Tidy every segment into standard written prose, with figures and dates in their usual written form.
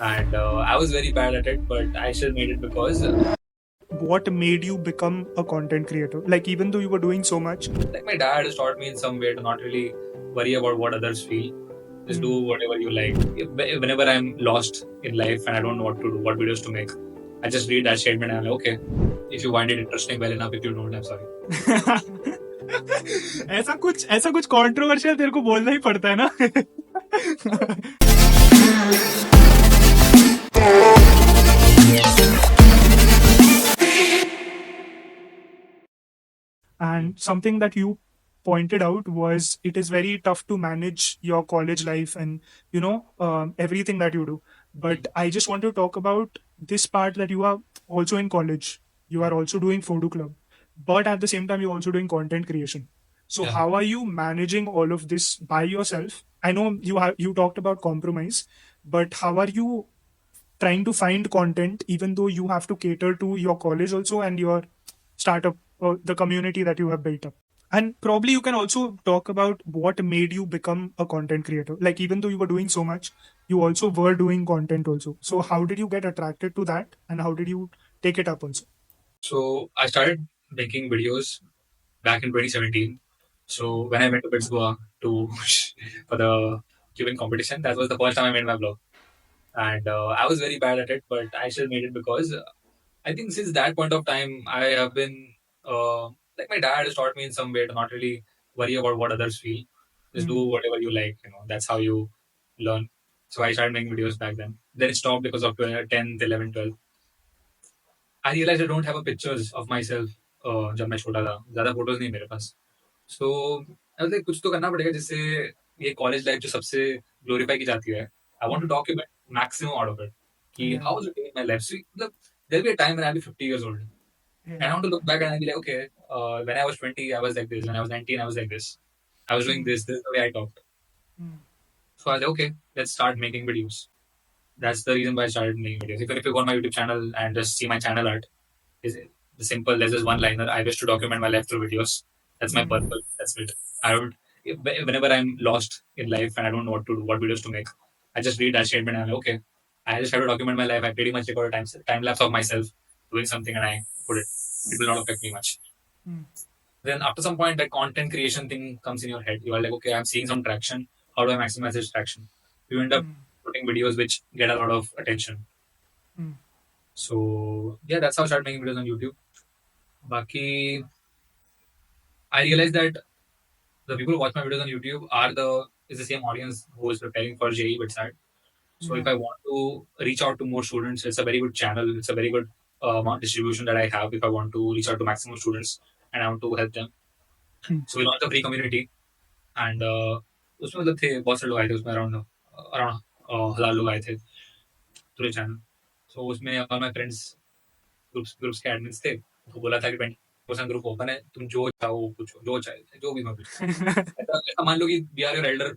and I was very bad at it, but I still made it because What made you become a content creator? Like, even though you were doing so much. like my dad has taught me in some way to not really worry about what others feel. Just do whatever you like. Whenever I'm lost in life and I don't know what to do, what videos to make, I just read that statement and I'm like, okay, if you find it interesting, well enough. If you don't, I'm sorry. ऐसा कुछ controversial तेरे को बोलना ही पड़ता है ना. And something that you pointed out was it is very tough to manage your college life and everything that you do. But I just want to talk about this part that you are also in college. You are also doing Phodu Club, but at the same time you're also doing content creation. So Yeah. how are you managing all of this by yourself? I know you talked about compromise, but how are you trying to find content even though you have to cater to your college also and your startup or the community that you have built up? And probably you can also talk about what made you become a content creator. Like, even though you were doing so much, you also were doing content also. So how did you get attracted to that and how did you take it up also? So I started making videos back in 2017. So when I went to Pittsburgh to for the Cuban competition, that was the first time I made my blog, and I was very bad at it, but I still made it because I think since that point of time, I have been like my dad has taught me in some way to not really worry about what others feel. Just do whatever you like. That's how you learn. So I started making videos back then. Then it stopped because of 10th, 11th, 12th. I realized I don't have a pictures of myself जब मैं छोटा था ज़्यादा photos नहीं मेरे पास सो so, कुछ तो करना पड़ेगा जिससे ये कॉलेज लाइफ जो सबसे ग्लोरीफाई की जाती है I want to document maximum out of it कि Yeah. How was it in my life so मतलब there'll be a time when I'll be 50 years old and I want to look back and I'll be like okay when I was 20 I was like this when I was 19 I was like this I was doing this is the way I talked so I was like okay let's start making videos that's the reason why I started making videos even if you go on my YouTube channel and just see my channel art is the simple. There's this one liner. I wish to document my life through videos. That's my purpose. That's it. I don't. Whenever I'm lost in life and I don't know what to do, what videos to make, I just read that statement and I'm like, okay, I just have to document my life. I pretty much record a time lapse of myself doing something and I put it. It will not affect me much. Then after some point, that content creation thing comes in your head. You are like, okay, I'm seeing some traction. How do I maximize this traction? You end up putting videos which get a lot of attention. So yeah, that's how I started making videos on YouTube. Baki, I realized that the people who watch my videos on YouTube is the same audience who is preparing for JEE website. So if I want to reach out to more students, it's a very good channel. It's a very good distribution that I have if I want to reach out to maximum students and I want to help them. So we launched a free community and उसमें मतलब थे बहुत सारे लोग आए थे उसमें around 1,000 लोग आए थे पूरे चैनल so उसमें all my friends ग्रुप्स के एडमिन्स थे तो बोला था कि 20% ग्रुप ओपन है तुम जो चाहो पूछो जो चाहे जो भी मैं पूछो ऐसा मान लो कि we are your elder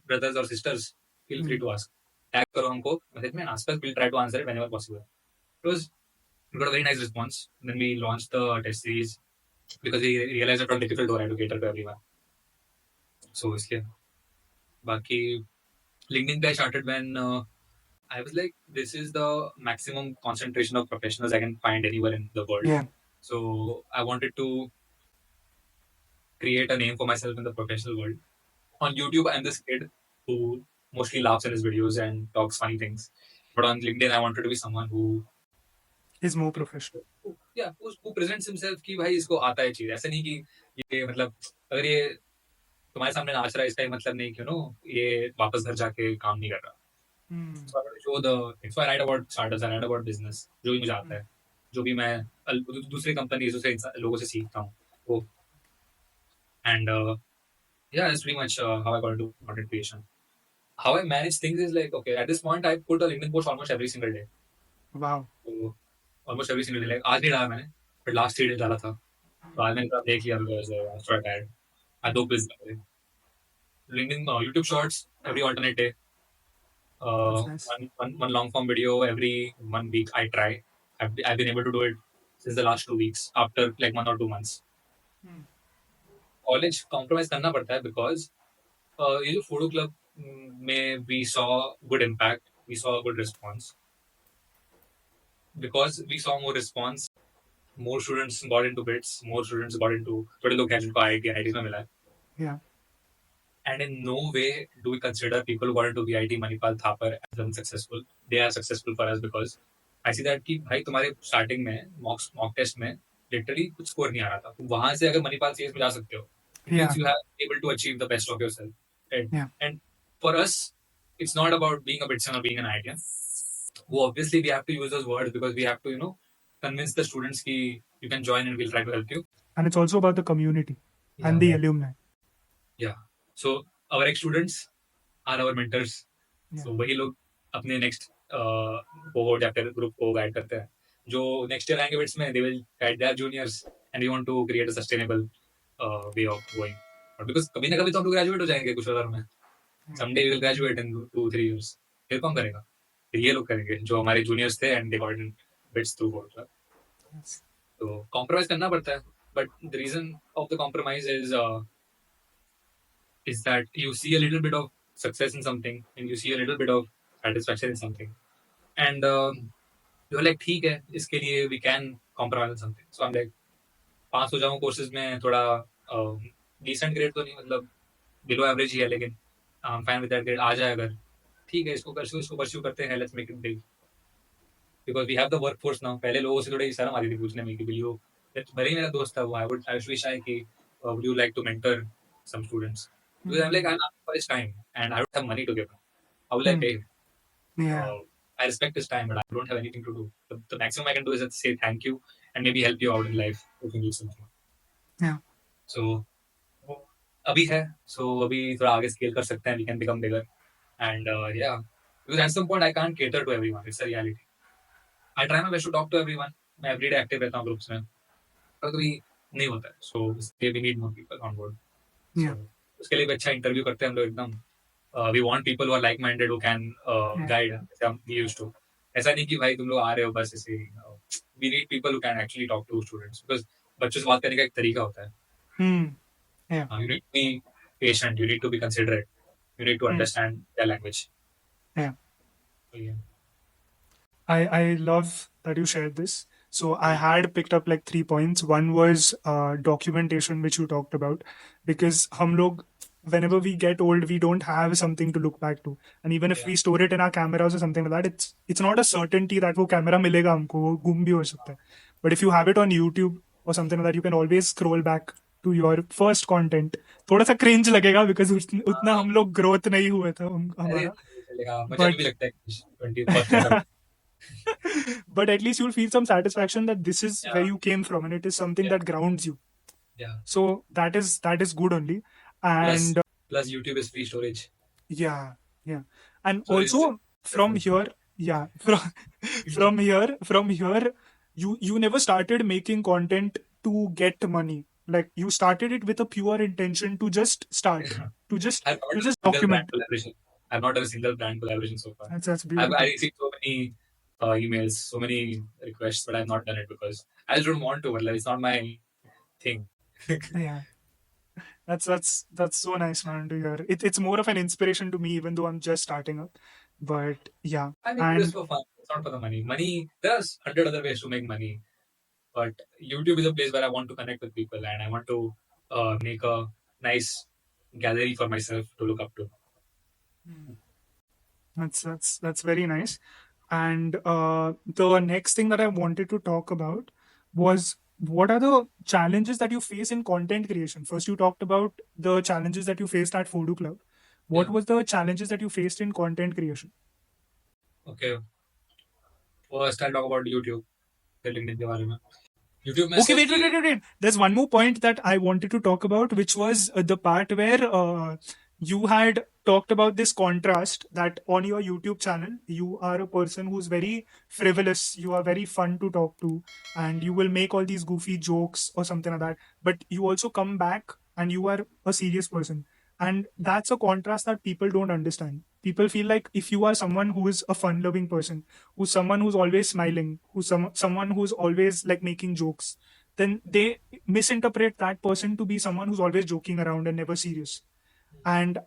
brothers or sisters feel free to ask tag करो हमको मैसेज में ask us we'll try to answer it whenever possible it was we got a very nice response then we launched the test series because we realized that how difficult it was to cater to everyone so इसलिए बाकी LinkedIn पे I started when I was like this is the maximum concentration of professionals I can find anywhere in the world Yeah. so I wanted to create a name for myself in the professional world. On YouTube, I'm this kid who mostly laughs in his videos and talks funny things. But on LinkedIn, I wanted to be someone who, Is more professional. yeah, who presents himself कि भाई इसको आता है चीज ऐसा नहीं कि ये मतलब अगर ये तुम्हारे सामने नाच रहा है इसका मतलब नहीं कि ये वापस घर जाके काम नहीं कर रहा so I want to show the things. So I write about startups, I write about business जो भी मुझे आता है जो भी मैं दूसरे कंपनी दूसरे लोगों से सीखता हूँ वो and yeah that's pretty much how I got into content creation. How I manage things is like, okay, at this point, I put a LinkedIn post almost every single day. Wow. So, almost every single day. Like, आज नहीं डाला मैंने, but last 3 days डाला था. तो आज मैंने कहा देख लिया because I was quite tired. I दो quiz डाले. LinkedIn, YouTube Shorts every alternate day. That's nice. One long form video every 1 week. I try. I've been able to do it since the last 2 weeks after like 1 or 2 months. College compromise करना पड़ता है because ये जो photo club में we saw good impact we saw a good response. Because we saw more response, more students got into bits, more students got into थोड़े लोग graduate को IIT में मिला है. Yeah. And in no way do we consider people who got into VIT, Manipal, Thapar as unsuccessful. They are successful for us because I see that कि भाई तुम्हारे starting में मॉक टेस्ट में literally कुछ score नहीं आ रहा था. तो वहां से अगर मणिपाल सीएस में जा सकते हो, it means Yeah. you have able to achieve the best of yourself. Right? Yeah. And for us, it's not about being a Bitson or being an IITian. Well, obviously, we have to use those words because we have to, convince the students that you can join and we'll try to help you. And it's also about the community Yeah, and the yeah. alumni. Yeah. So our ex-students are our mentors. Yeah. So वही लोग अपने next cohort या फिर group को guide करते हैं. जो next year आएंगे बिट्स में, they will guide their juniors and we want to create a sustainable way of going. और because कभी ना कभी तो हम लोग ग्रेजुएट हो जाएंगे कुछ अदर में. Someday we will graduate in 2-3 years. फिर कौन करेगा? फिर ये लोग करेंगे जो हमारे जूनियर्स थे and they got in bits through Phodu Club. Yes. तो compromise करना पड़ता है. But the reason of the compromise is that you see a little bit of success in something and you see a little bit of satisfaction in something. And you're like, ठीक है, इसके लिए we can compromise on something. So I'm like, पास हो जाऊँ courses में थोड़ा decent grade तो नहीं, मतलब below average ही है, लेकिन I'm fine with that grade आ जाए अगर, ठीक है, इसको pursue करते हैं, let's make it big. Because we have the workforce now. पहले लोगों से थोड़ी शर्म आती थी पूछने में कि will you, भले ही मेरा दोस्त था वो, I would be shy कि would you like to mentor some students? Because I'm like, I'm asking for his time and I don't have money to give him. How will I pay him? Yeah. I respect his time, but I don't have anything to do. The maximum I can do is just say thank you and maybe help you out in life if you need something. Yeah. So अभी है, so अभी थोड़ा आगे scale कर सकते हैं, we can become bigger. And yeah, because at some point I can't cater to everyone. It's a reality. I try my best to talk to everyone. मैं everyday active रहता हूँ ग्रुप्स में, पर कभी नहीं होता है. So इसलिए we need more people on board. So Yeah. उसके लिए भी अच्छा इंटरव्यू करते हैं हम लोग एकदम. We want people who are like-minded who can Yeah. guide जैसे हम used to. ऐसा नहीं कि भाई तुम लोग आ रहे हो बस ऐसे ही. We need people who can actually talk to students because बच्चों से बात करने का एक तरीका होता है. Yeah. You need to be patient. You need to be considerate. You need to understand their language. Yeah. So, yeah. I love that you shared this. So I had picked up like 3 points. One was documentation, which you talked about, because hum log, whenever we get old, we don't have something to look back to, and even if Yeah. we store it in our cameras or something like that, it's not a certainty that वो camera मिलेगा हमको, वो गुम भी हो सकता है. But if you have it on YouTube or something like that, you can always scroll back to your first content. थोड़ा सा cringe लगेगा because उतना हम लोग growth नहीं हुए था अरे हमारा. चलेगा, मुझे अभी But भी लगता है 21st ऐसा. but at least you'll feel some satisfaction that this is where Yeah. you came from and it is something Yeah. that grounds you. Yeah. So that is good only. And Plus YouTube is free storage. yeah, and So it's also from here, from here, you never started making content to get money. Like you started it with a pure intention to just start, to just I've not done a single brand document. collaboration. I've not done a single brand collaboration so far. That's I beautiful. received so many emails, so many requests, but I've not done it because I just don't want to. Like, it's not my thing. Yeah. That's so nice, man, to hear. It's more of an inspiration to me, even though I'm just starting up. But yeah, I make videos and for fun. It's not for the money. Money, there's 100 other ways to make money, but YouTube is a place where I want to connect with people and I want to make a nice gallery for myself to look up to. that's very nice. And the next thing that I wanted to talk about was what are the challenges that you face in content creation. First, you talked about the challenges that you faced at Phodu Club. What Yeah. was the challenges that you faced in content creation? Okay. First, I'll talk about YouTube. फिर LinkedIn के बारे में. YouTube में Okay, ऐसा है wait, कि wait, wait, wait. There's one more point that I wanted to talk about, which was the part where you had talked about this contrast that on your YouTube channel, you are a person who's very frivolous, you are very fun to talk to, and you will make all these goofy jokes or something like that. But you also come back and you are a serious person. And that's a contrast that people don't understand. People feel like if you are someone who is a fun loving person, who's someone who's always smiling, who's someone who's always like making jokes, then they misinterpret that person to be someone who's always joking around and never serious. And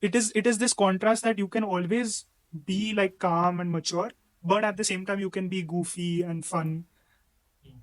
it is this contrast that you can always be like calm and mature, but at the same time you can be goofy and fun.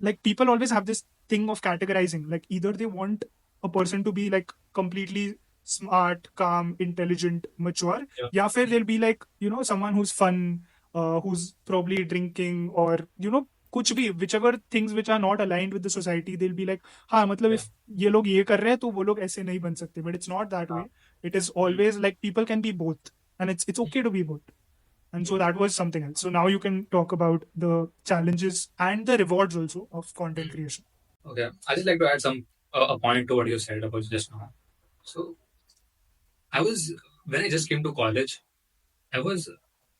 Like people always have this thing of categorizing, like either they want a person to be like completely smart, calm, intelligent, mature, Yeah. या फिर they'll be like, you know, someone who's fun, who's probably drinking, or you know, कुछ भी, whichever things which are not aligned with the society, they'll be like, हाँ मतलब Yeah. if ये लोग ये कर रहे हैं तो वो लोग ऐसे नहीं बन सकते, but it's not that हाँ. way. It is hmm, always like people can be both, and it's okay to be both. And so that was something else. So now you can talk about the challenges and the rewards also of content hmm. creation. Okay. I just like to add some a point to what you said about just now. So I was when I just came to college, I was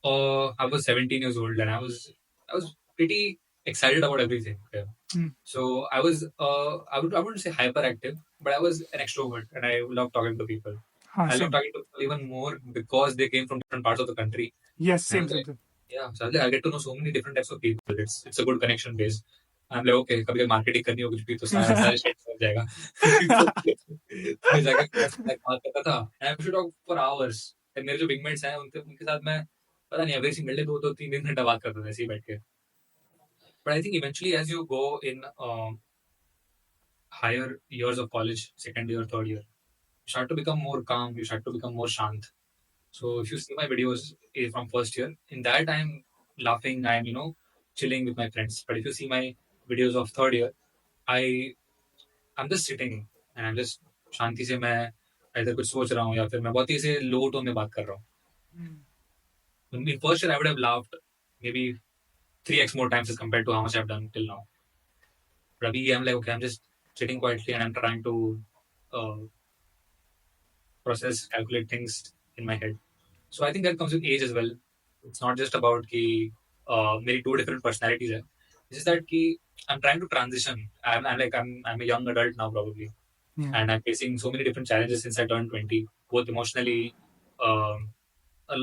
I was 17 years old and I was pretty excited about everything. Okay. Hmm. So I wouldn't say hyperactive, but I was an extrovert and I love talking to people. Huh, I love same. talking to people even more because they came from different parts of the country. Yes, And I same, was same, like, same. yeah, so I get to know so many different types of people. It's a good connection base. I'm like, okay, कभी marketing करनी हो कुछ भी तो सारा सारा shit हो जाएगा. तो जाके फ्रेंड्स के साथ बात करता था. And I used to talk for hours. And मेरे जो बिगमेट्स हैं उनके उनके साथ मैं पता नहीं एवरी सिंगल डे 2-3 घंटा बात करता था ऐसे ही बैठ के. But I think eventually as you go in higher years of college, second year, third year, you start to become more calm, you start to become more shant. So if you see my videos from first year, in that I'm laughing, I'm chilling with my friends. But if you see my videos of third year, I I'm just sitting and I'm just शांति से मैं either कुछ सोच रहा हूँ या फिर मैं बहुत ही ऐसे low tone में बात कर रहा हूँ. Hmm. In first year I would have laughed maybe 3x more times as compared to how much I've done till now. But abhi I'm like okay, I'm just sitting quietly and I'm trying to uh, process, calculate things in my head. So I think that comes with age as well. It's not just about कि मेरी two different personalities है. It's just that कि I'm trying to transition. I'm a young adult now probably, Yeah. and I'm facing so many different challenges since I turned 20, both emotionally, um,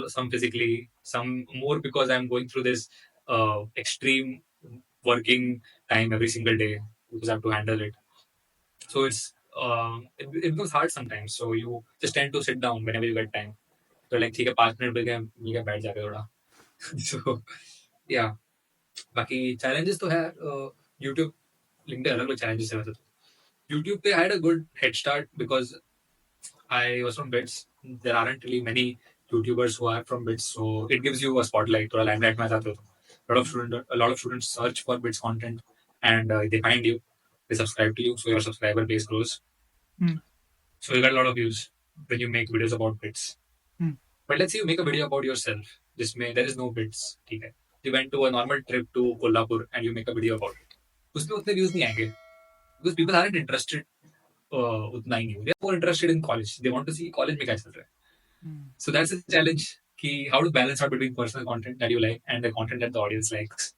some physically, some more because I'm going through this extreme working time every single day because I have to handle it. So it becomes hard sometimes. So you just tend to sit down whenever you get time. तो like ठीक है 5 minute मिल गया बैठ जाके थोड़ा. सो या बाकी challenges तो है. यूट्यूब लिंक्डइन अलग अलग चैलेंजेस है वैसे तो. यूट्यूब पे had a good head start because I was from BITS. There aren't really many YouTubers who are from BITS so it gives you a spotlight थोड़ा लाइमलाइट में आ जाते हो तुम. A lot of students search for bits content and they find you, they subscribe to you, so your subscriber base grows. Hmm. So you get a lot of views when you make videos about bits. Hmm. But let's say you make a video about yourself. जिसमें there is no bits, ठीक है. You went to a normal trip to Kolhapur and you make a video about it. उसमें उतने views नहीं आएंगे because people aren't interested उतना ही नहीं. They are more interested in college. They want to see college में क्या चल रहा है. Hmm. So that's a challenge कि how to balance out between personal content that you like and the content that the audience likes.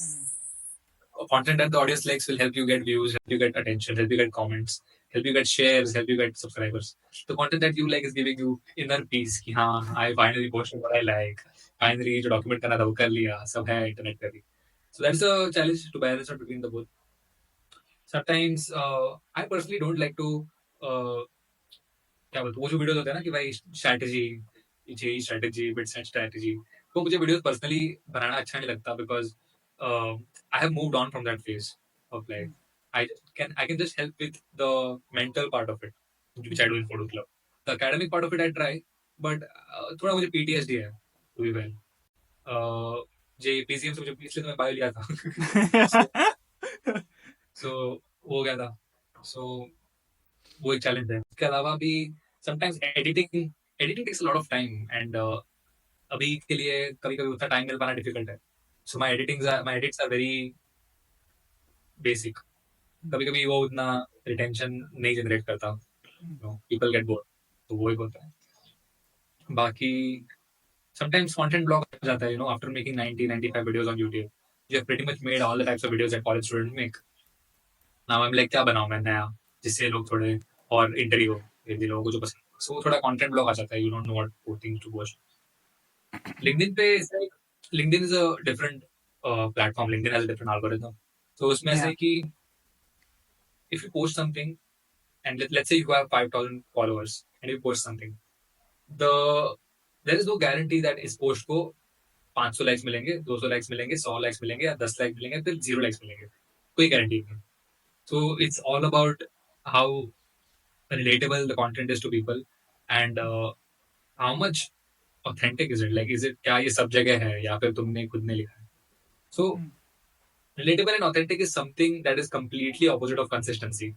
Hmm. Content that the audience likes will help you get views, help you get attention, help you get comments, help you get shares, help you get subscribers. The content that you like is giving you inner peace कि हाँ I finally posted what I like. Finally जो document करना था वो कर लिया. सब है internet पे भी. So that's a challenge to balance out between the both. Sometimes I personally don't like to uh, क्या बोलते वो जो वीडियोस होते हैं ना कि भाई स्ट्रैटेजी यही स्ट्रैटेजी बिट्स एंड स्ट्रैटेजी वो मुझे वीडियोस पर्सनली बनाना अच्छा नहीं लगता because I have moved on from that phase of life. I can just help with the mental part of it, which I do in Phodu Club. The academic part of it I try, but थोड़ा मुझे PTSD है to be well. J PCM से मुझे इसलिए तो मैं bio लिया था. so, so हो गया था. So वो एक चैलेंज है. उसके अलावा भी sometimes editing takes a lot of time and अभी के लिए कभी कभी उतना टाइम मिल पाना डिफिकल्ट है. सो माई एडिट्स आर वेरी बेसिक. कभी कभी वो उतना रिटेंशन नहीं जनरेट करता. People get bored. तो वो एक होता है. बाकी समटाइम्स कंटेंट ब्लॉक हो जाता है after making 90-95 videos on YouTube. You have pretty much made all the types of videos that college students make. Now I am like क्या बनाऊं मैं नया जिससे लोग थोड़े और इंटरव्यू हो हिंदी लोगों को जो पसंद. सो थोड़ा कंटेंट ब्लॉक आ जाता है. You don't know what things to watch. LinkedIn पे LinkedIn is a different platform. LinkedIn has a different algorithm. तो उसमें ऐसे Yeah. है कि if you post something and let's say you have 5,000 followers and you post something, the there is no guarantee that इस post को 500 likes मिलेंगे, 200 likes मिलेंगे, 100 likes मिलेंगे या 10 लाइक्स मिलेंगे, फिर 0 लाइक्स मिलेंगे, कोई गारंटी नहीं. So it's all about how relatable the content is to people and how much authentic is it. Like, is it क्या ये सब जगह है या फिर तुमने खुद ने लिखा है? So relatable and authentic is something that is completely opposite of consistency.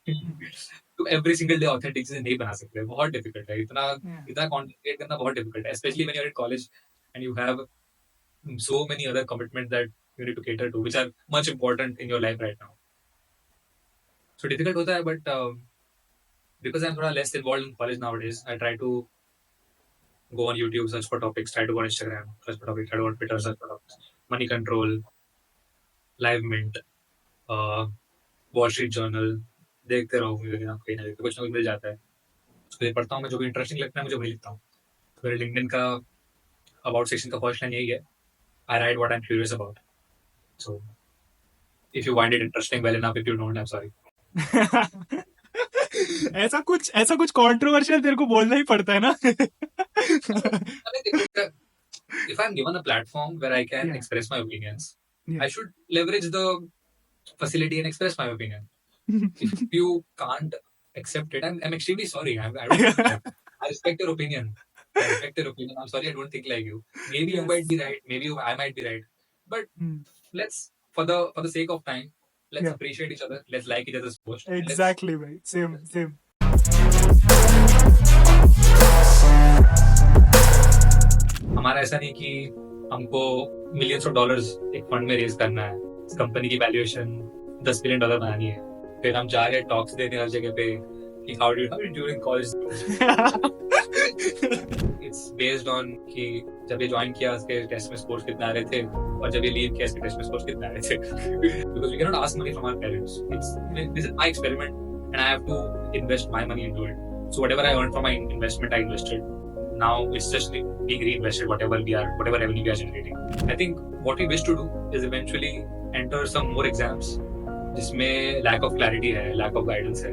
तो every single day authentic चीजें नहीं बना सकते, बहुत difficult है. इतना content create करना बहुत difficult है, especially when you're in college and you have so many other commitments that you need to cater to, which are much important in your life right now. So difficult होता है, but because I'm थोड़ा less involved in college nowadays, I try to go on YouTube, search for topics, try to go on Instagram, search for topics, try to go on Twitter, search for topics. Money control, live mint, wall street journal, देखते रहो मुझे ना कहीं ना कहीं कुछ ना कुछ मिल जाता है. उसको ये पढ़ता हूँ मैं, जो भी इंटरेस्टिंग लगता है मुझे वही लिखता हूँ. तो मेरे लिंक्डइन का अबाउट सेक्शन का फर्स्ट लाइन यही है, I write what I am curious about. So if you find it interesting, well enough. If you don't, I am sorry. ऐसा कुछ कंट्रोवर्शियल तेरे को बोलना ही पड़ता है ना. If I'm given a platform where I can express my opinions, I should leverage the facility and express my opinion. If you can't accept it, I'm extremely sorry. I don't. I respect your opinion. I'm sorry, I don't think like you. Maybe you might be right. Maybe I might be right. But let's, for the sake of time, let's appreciate each other. Let's like each other's post. Exactly, right. Same. हमारा ऐसा नहीं कि हमको millions of dollars एक fund में raise करना है, इस कंपनी की वैल्यूएशन $10 बिलियन बनानी है, फिर हम जा रहे हैं टॉक्स देने हर जगह पे कि how did during college. It's based on कि जब ये ज्वाइन किया इसके टेस्ट में स्कोर्स कितने आ रहे थे और जब ये लीव किया इसके टेस्ट में स्कोर्स कितने आ रहे थे. Because we can not ask money from our parents. This is my experiment and I have to invest my money into it. So whatever I earn from my investment I invested. Now it's just being reinvested, whatever revenue we are generating. I think what we wish to do is eventually enter some more exams जिसमें lack of clarity है, lack of guidance है.